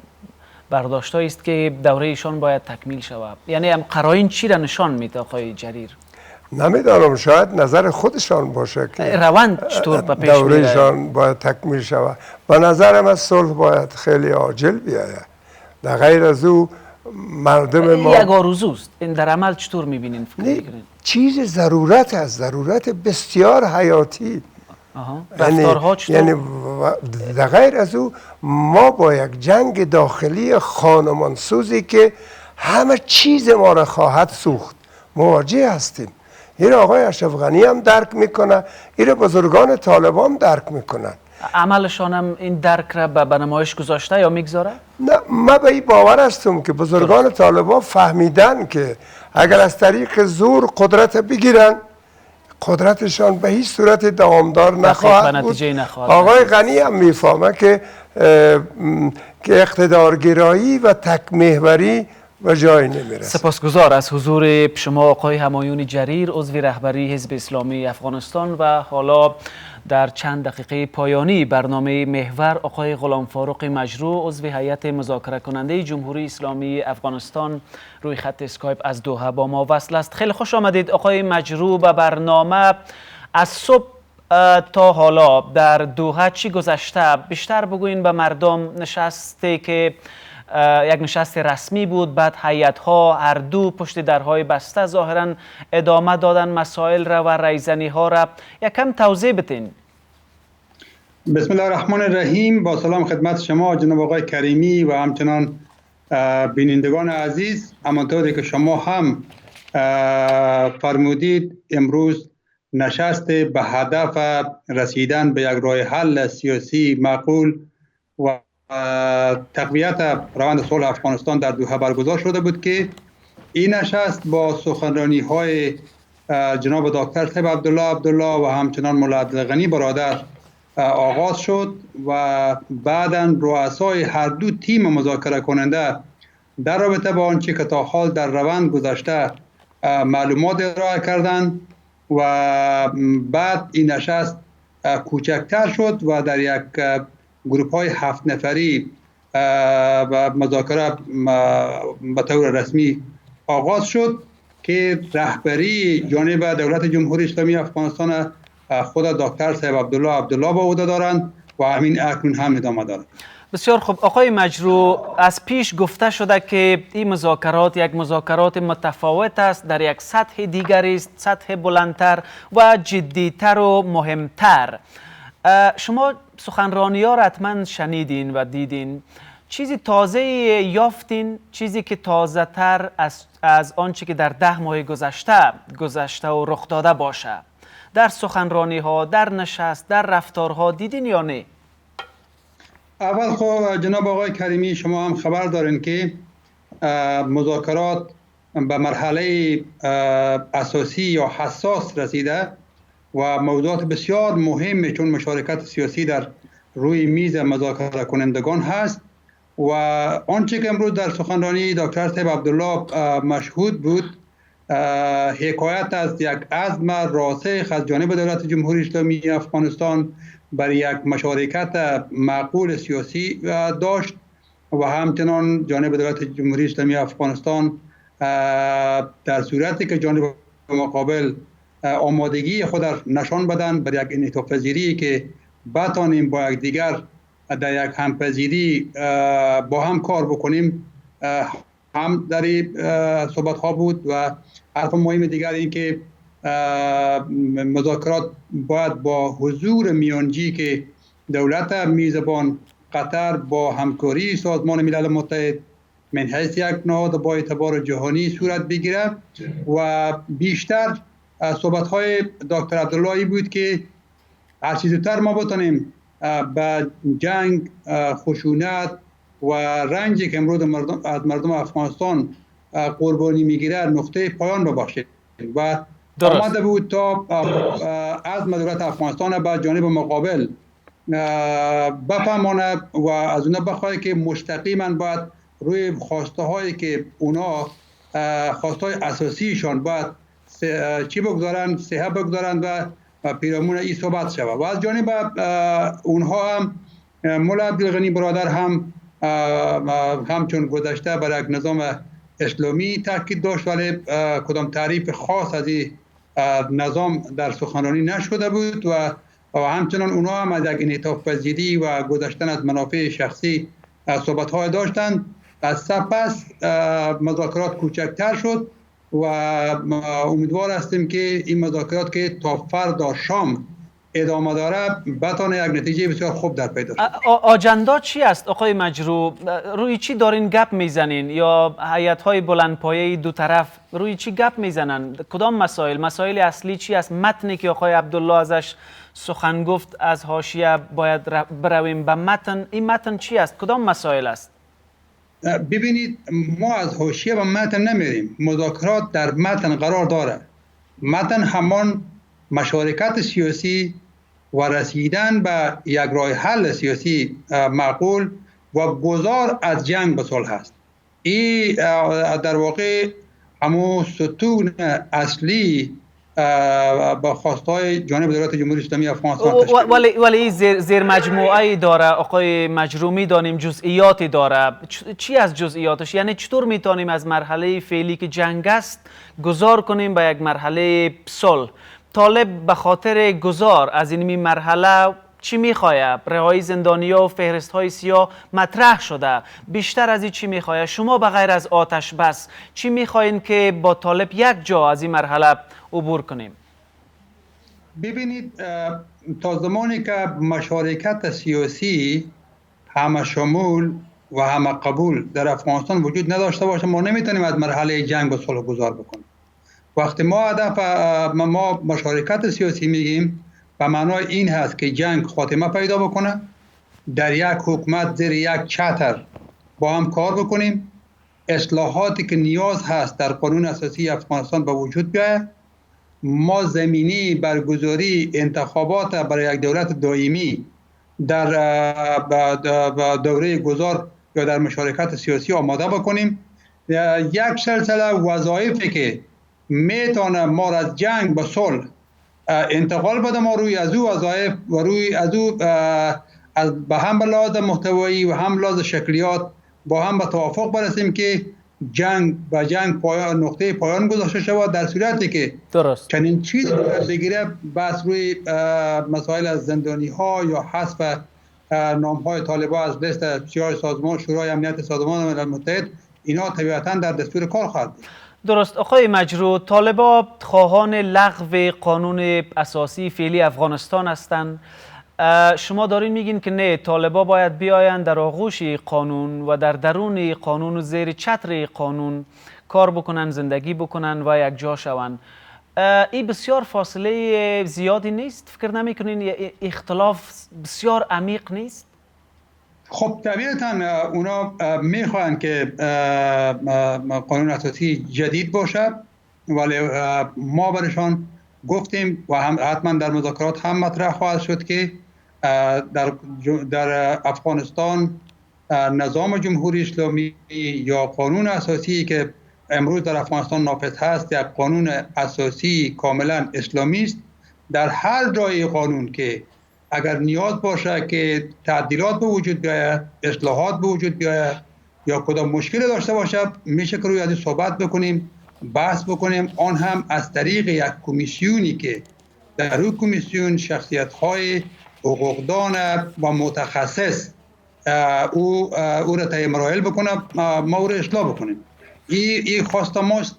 برداشتایی است که دوره ایشان باید تکمیل شود. یعنی هم قرائن چی را نشان میده آقای جریر؟ نمیدانم، شاید نظر خودشان باشه که روند چطور به پیش میره؟ دورهشان باید تکمیل شود. به نظرم از صلح باید خیلی عاجل بیاید. در غیر از او مردم ما یک آرزوست. این در عمل چطور میبینین؟ چیز ضرورت است، ضرورت بسیار حیاتی. رفتارها چطور؟ یعنی در غیر از او ما با یک جنگ داخلی خانمانسوزی که همه چیز ما را خواهد سوخت مواجه هستیم. این آقای اشرف غنی هم درک میکنه، این بزرگان طالبان درک میکنن. عملشان هم این درک را به نمایش گذاشته یا میگذاره؟ نه، من به این باور هستم که بزرگان طالبان فهمیدن که اگر از طریق زور قدرت بگیرن، قدرتشان به هیچ صورت دوامدار نخواهد بود. آقای غنی هم میفهمه که اقتدارگرایی و تک‌محوری و جای نمیرسه. سپاسگزار از حضور شما آقای همایون جریر، عضو رهبری حزب اسلامی افغانستان، و حالا در چند دقیقه پایانی برنامه محور آقای غلام فاروق مجروح، عضو هیئت مذاکره کننده جمهوری اسلامی افغانستان روی خط اسکایپ از دوحه با ما وصل است. خیلی خوش آمدید آقای مجروح به برنامه. از صبح تا حالا در دوحه چی گذشته؟ بیشتر بگوین به مردم. نشستی که یک نشست رسمی بود، بعد هیئت‌ها هر دو پشت درهای بسته ظاهراً ادامه دادن مسائل را و ریزنی‌ها را. یکم توضیح بدین. بسم الله الرحمن الرحیم. با سلام خدمت شما جناب آقای کریمی و همچنان بینندگان عزیز. همانطوری که شما هم فرمودید، امروز نشست به هدف رسیدن به یک راه حل سیاسی معقول و تقویت روند صلح افغانستان در دوحه برگزار شده بود که این نشست با سخنرانی های جناب دکتر صاحب عبدالله و همچنان مولا عبدالغنی برادر آغاز شد و بعداً رؤسای هر دو تیم مذاکره کننده در رابطه با آنچه که تا حال در روند گذشته معلومات ارائه کردند و بعد این نشست کوچکتر شد و در یک گروپ های 7 نفری و مذاکره به طور رسمی آغاز شد که رهبری جانب دولت جمهوری اسلامی افغانستان خود دکتر صاحب عبدالله به عهده دارند و همین اکنون هم ادامه دارند. بسیار خوب آقای مجروح، از پیش گفته شده که این مذاکرات یک مذاکرات متفاوت است، در یک سطح دیگری است، سطح بلندتر و جدیتر و مهمتر. شما سخنرانی ها را حتما شنیدین و دیدین. چیزی تازه یافتین؟ چیزی که تازه تر از آنچه که در 10 ماه گذشته و رخ داده باشه در سخنرانی ها، در نشست، در رفتارها دیدین یا نه؟ اول خب جناب آقای کریمی، شما هم خبر دارین که مذاکرات به مرحله اساسی یا حساس رسیده و موضوعات بسیار مهمی چون مشارکت سیاسی در روی میز مذاکره کنندگان هست و آنچه که امروز در سخنرانی دکتر صاحب عبدالله مشهود بود حکایت از یک عزم راسخ از جانب دولت جمهوری اسلامی افغانستان برای یک مشارکت معقول سیاسی داشت و همچنان جانب دولت جمهوری اسلامی افغانستان در صورتی که جانب مقابل آمادگی خود نشان بدن برای یک انعطاف پذیری که بتانیم با یک دیگر در یک همپذیری با هم کار بکنیم هم در صحبت ها بود و حرف مهم دیگر این که مذاکرات باید با حضور میانجی که دولت میزبان قطر با همکاری سازمان ملل متحد من حیث یک نهاد با اعتبار جهانی صورت بگیره و بیشتر صحبت های دکتر عبداللهی بود که هر چیز زودتر ما بتانیم به جنگ، خشونت و رنجی که امروز از مردم افغانستان قربانی میگیره نقطه پایان ببخشید و آمده بود تا از دولت افغانستان به جانب مقابل بفهمانه و از اونها بخواهد که مستقیما باید روی خواسته هایی که اونا خواسته های اساسیشان باید چی بگذارن، صحه بگذارن و پیرامون این صحبت شود و از جانب اونها هم مولا عبدالغنی برادر هم همچون گذشته بر یک نظام اسلامی تاکید داشت، ولی کدام تعریف خاص از این نظام در سخنرانی نشده بود و همچنان اونا هم از یک انعطاف پذیری و گذشتن از منافع شخصی صحبت های داشتند. از سپس مذاکرات کوچکتر شد و امیدوار هستیم که این مذاکرات که تا فردا شام ادامه داره بتونه یک نتیجه بسیار خوب در پیدا شد. آجندا چی است آقای مجروح؟ روی چی دارین گپ میزنین یا هیئت‌های بلندپایه دو طرف روی چی گپ میزنن؟ کدام مسائل اصلی چی است؟ متنی که آقای عبدالله ازش سخن گفت از حاشیه باید برویم به متن، این متن چی است؟ کدام مسائل است؟ ببینید، ما از حاشیه به متن نمیریم. مذاکرات در متن قرار داره. متن همان مشارکت سیاسی و رسیدن به یک راه حل سیاسی معقول و گذار از جنگ به صلح است. این در واقع همون ستون اصلی با خواستهای جانب دولت جمهوری اسلامی افغانستان تشکیل. ولی زیر مجموعه داره آقای مجروح، میدانیم جزئیاتی داره. چی از جزئیاتش؟ یعنی چطور میتونیم از مرحله فعلی که جنگ است گذار کنیم به یک مرحله صلح؟ طالب به خاطر گذار از این مرحله چی میخواه؟ رهایی زندانیا و فهرست های سیاه مطرح شده. بیشتر از این چی میخواه؟ شما به غیر از آتش بس چی میخواین که با طالب یک جا از این مرحله عبور کنیم؟ ببینید، تا زمانی که مشارکت سیاسی همه شمول و همه قبول در افغانستان وجود نداشته باشه، ما نمیتونیم از مرحله جنگ به صلح گذار بکنیم. وقتی ما هدف ما مشارکت سیاسی میگیم، به معنای این هست که جنگ خاتمه پیدا بکنه، در یک حکومت زیر یک چتر با هم کار بکنیم، اصلاحاتی که نیاز هست در قانون اساسی افغانستان به وجود بیاید، ما زمینی برگزاری انتخابات برای یک دولت دائمی در دوره گذار یا در مشارکت سیاسی آماده بکنیم، یک سلسله وظایفی که میتونه ما از جنگ به صلح انتقال بده، ما روی از او وظایف و روی از او به هم به لحاظ محتوایی و هم لحاظ شکلیات با هم به توافق برسیم که جنگ نقطه پایان گذاشته شود. در صورتی که درست چنین چیزی بگیره، بس روی مسائل از زندانی ها یا حذف نام های طالبان از لیست سازمان شورای امنیت سازمان ملل متحد، اینا طبیعتا در دستور کار خواهد بود. درست. آقای مجروح، طالبان خواهان لغو قانون اساسی فعلی افغانستان هستند. شما دارین میگین که نه، طالبان باید بیاین در آغوش قانون و در درون قانون و زیر چتر قانون کار بکنن، زندگی بکنن و یک جا شوند. این بسیار فاصله زیادی نیست؟ فکر نمیکنین اختلاف بسیار عمیق نیست؟ خب طبیعتا اونا میخوان که قانون اساسی جدید باشه، ولی ما برشان گفتیم و هم حتما در مذاکرات هم مطرح خواهد شد که در افغانستان نظام جمهوری اسلامی یا قانون اساسی که امروز در افغانستان نافذ هست، یک قانون اساسی کاملا اسلامی است. در هر جای قانون که اگر نیاز باشه که تعدیلات به وجود بیاید، اصلاحات به وجود بیاید یا کدام مشکلی داشته باشه، میشه که روی از صحبت بکنیم، بحث بکنیم، آن هم از طریق یک کمیسیونی که در اون کمیسیون شخصیت‌های حقوقدان و متخصص او را تای مراحل بکنه، ما او را اصلاح بکنیم. این خواست ماست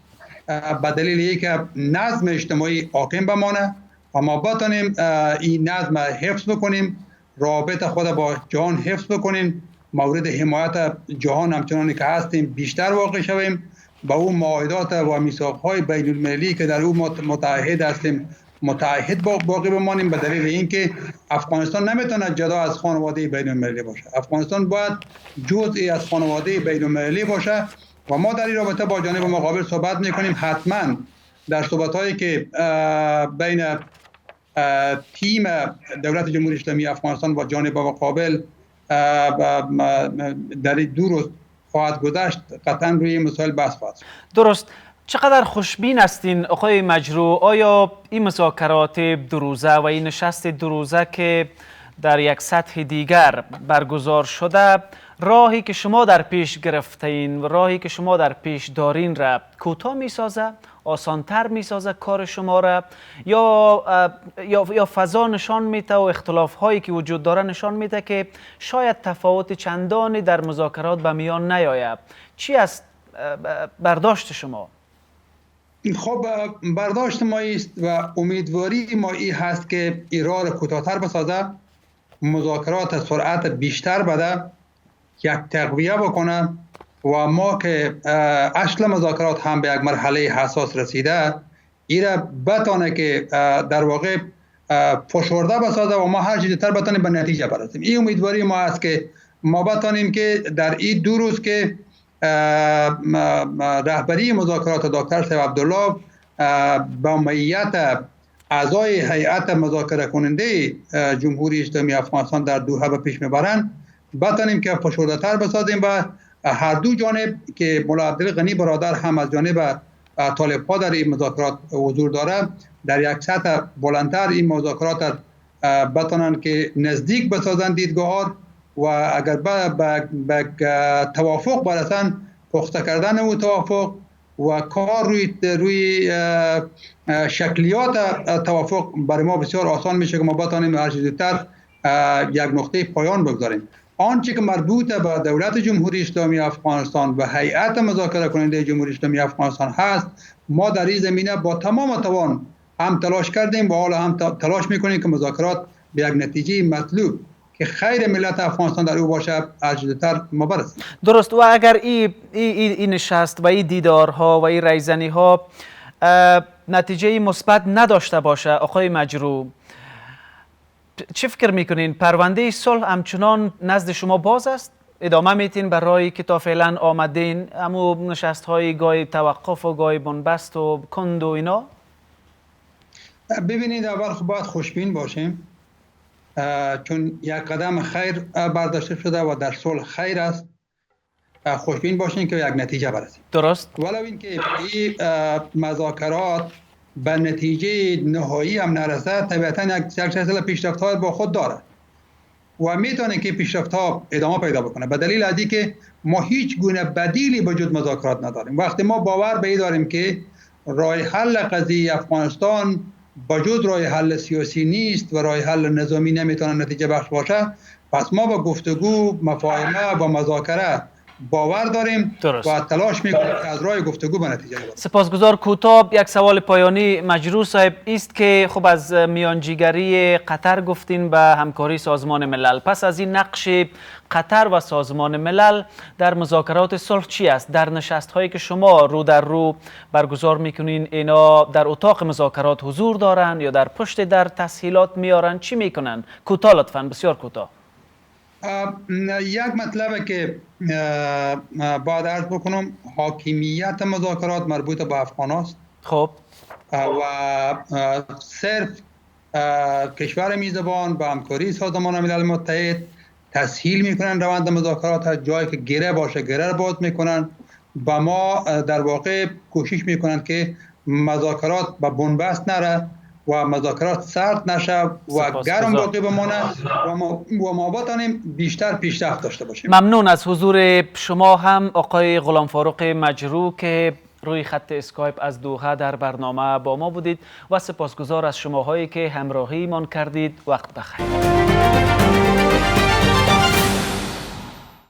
به دلیل اینکه نظم اجتماعی حاکم بمانه و ما بتونیم این نظم حفظ بکنیم، رابطه خود با جهان حفظ بکنیم، مورد حمایت جهان همچنانی که هستیم بیشتر واقع شویم، با اون معاهدات و میثاق‌های بین المللی که در اون متعهد هستیم متعهد باقی بمانیم، به دلیل اینکه افغانستان نمیتونه جدا از خانواده بین المللی باشه. افغانستان باید جزئی از خانواده بین المللی باشه و ما در این رابطه با جانب مقابل صحبت میکنیم. حتما در صحبت‌هایی که بین تیم دولت جمهوری اسلامی افغانستان با جانب مقابل در دو روز خواهد گذشت، قطعا روی مسائل بحث خواهد شد. درست. چقدر خوشبین هستین آقای مجروح؟ آیا این مذاکرات دو روزه و این نشست دو روزه که در یک سطح دیگر برگزار شده، راهی که شما در پیش گرفتین و راهی که شما در پیش دارین را کوتاه میسازه، آسانتر میسازه کار شما را، یا فضا نشان میده و اختلاف هایی که وجود داره نشان میده که شاید تفاوت چندانی در مذاکرات به میان نیاید. چی است برداشت شما؟ خب برداشت ما است و امیدواری ما این هست که این راه کوتاه‌تر بسازه، مذاکرات سرعت بیشتر بده، یک تقویه بکنه و ما که اصل مذاکرات هم به یک مرحله حساس رسیده، این را بتانه که در واقع فشرده بسازه و ما هر چیز زودتر بتانیم به نتیجه برسیم. این امیدواری ما است که ما بتانیم که در این 2 روز که رهبری مذاکرات دکتر صاحب عبدالله با معیت اعضای هیئت مذاکره کننده جمهوری اسلامی افغانستان در دوحه به پیش میبرند، بتانیم که فشرده تر بسازیم و هر دو جانب که مولا عبدالغنی برادر هم از جانب طالب‌ها در این مذاکرات حضور داره، در یک سطح بلندتر این مذاکرات بتانند که نزدیک بسازند دیدگاه و اگر به توافق برسند، پخته کردن او توافق و کار روی شکلیات توافق برای ما بسیار آسان میشه که ما بتانیم هر چیز زودتر یک نقطه پایان بگذاریم. آنچه که مربوط به دولت جمهوری اسلامی افغانستان و هیئت مذاکره کننده جمهوری اسلامی افغانستان هست، ما در این زمینه با تمام توان هم تلاش کردیم و حالا هم تلاش میکنیم که مذاکرات به یک نتیجه مطلوب که خیر ملت افغانستان در او باشه هر چیز زودتر ما برسیم. درست. و اگر این نشست و این دیدارها و این رایزنی ها نتیجه مثبت نداشته باشه، آقای مجروح، چه فکر میکنین؟ پرونده صلح همچنان نزد شما باز است؟ ادامه میتین بر راهی که تا فعلا آمدین، همو نشست های گاهی توقف و گاهی بنبست و کند و اینا؟ ببینید، اول خب باید خوشبین باشیم، چون یک قدم خیر برداشته شده و در صلح خیر است. خوشبین باشیم که یک نتیجه برسیم. درست. ولو اینکه این مذاکرات به نتیجه نهایی هم نرسه، طبیعتا یک سلسله پیشرفت‌ها با خود دارد و میتونه که پیشرفت‌ها ادامه پیدا بکنه، به دلیل از اینکه ما هیچ گونه بدیلی به جز مذاکرات نداریم. وقتی ما باور به این داریم که راه حل قضیه افغانستان با جز راه حل سیاسی نیست و راه حل نظامی نمیتونه نتیجه بخش باشه، پس ما با گفتگو، مفاهمه و مذاکره باور داریم. درست. و تلاش میکنیم که از راه گفتگو به نتیجه برسیم. سپاسگزار. کوتاه یک سوال پایانی مجروح صاحب است که خب از میانجیگری قطر گفتین به همکاری سازمان ملل. پس از این نقش قطر و سازمان ملل در مذاکرات صلح چی است؟ در نشست هایی که شما رو در رو برگزار میکنین، اینا در اتاق مذاکرات حضور دارن یا در پشت در تسهیلات میارن؟ چی میکنن؟ کوتاه لطفاً، بسیار کوتاه. یک مطلبه که باید عرض بکنم، حاکمیت مذاکرات مربوط به افغان است. خب. و صرف کشور میزبان با همکاری سازمان ملل متحد تسهیل میکنن روند مذاکرات، جایی که گره باشه گره رو باز میکنن. با ما در واقع کوشش میکنن که مذاکرات به بنبست نره و مذاکرات سرد نشه و گرم باقی بمانه و ما بتانیم بیشتر پیشرفت داشته باشیم. ممنون از حضور شما هم آقای غلام فاروق مجروح که روی خط اسکایپ از دوحه در برنامه با ما بودید و سپاسگزار از شماهایی که همراهی مان کردید. وقت بخیر.